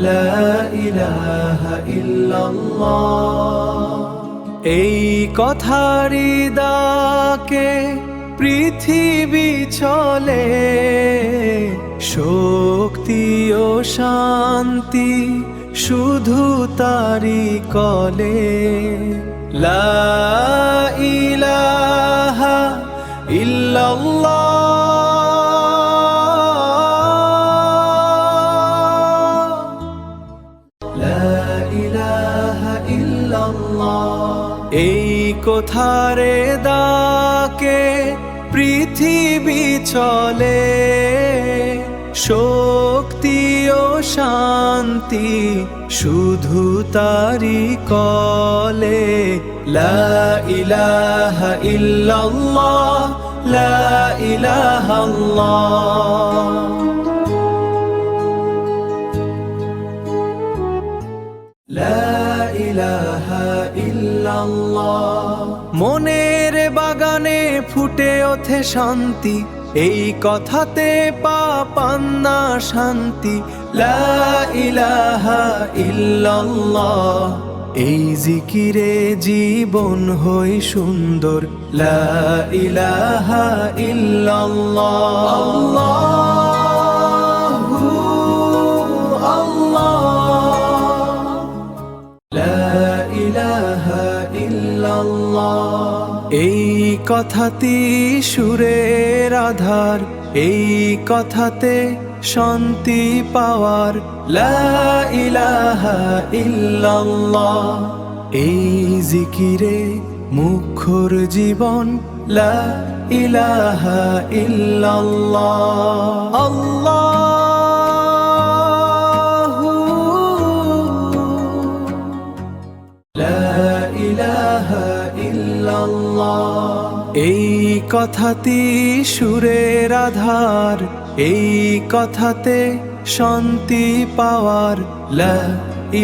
লা ইলাহা ইল্লাল্লাহ। এই কথারি ডাকে পৃথিবী চলে, শক্তি ও শান্তি শুধু তারি কলে। লা ইলাহা ইল্লাল্লাহ, লা ইলাহা ইল্লাল্লাহ। এই কথারে ডাকে পৃথিবী চলে, শক্তি ও শান্তি শুধু তারি কলে। লা ইলাহা ইল্লাল্লাহ, লা ইলাহা ইল্লাল্লাহ। লা ইলাহা ইল্লাল্লাহ। মনের বাগানে ফুটে ওঠে শান্তি, এই কথাতে পান না শান্তি। লা ইলাহা ইল্লাল্লাহ। এই জিকিরে জীবন হয় সুন্দর। লা ইলাহা ইল্লাল্লাহ। আল্লাহু আল্লাহ, লা ইলাহা ইল্লাল্লাহ। এই কথাটি সুরের আধার, এই কথাতে শান্তি পাওয়ার। লা ইলাহা ইল্লাল্লাহ। এই জিকিরে মুখর জীবন। লা ইলাহা ইল্লাল্লাহ। আল্লাহু লা ইলাহা ইল্লাল্লাহ। এই কথাটি সুরের আধার, এই কথাতে শান্তি পাওয়ার। লা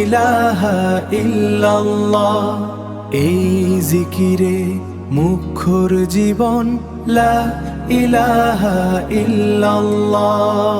ইলাহা ইল্লাল্লাহ। এই জিকিরে মুখর জীবন। লা ইলাহা ইল্লাল্লাহ।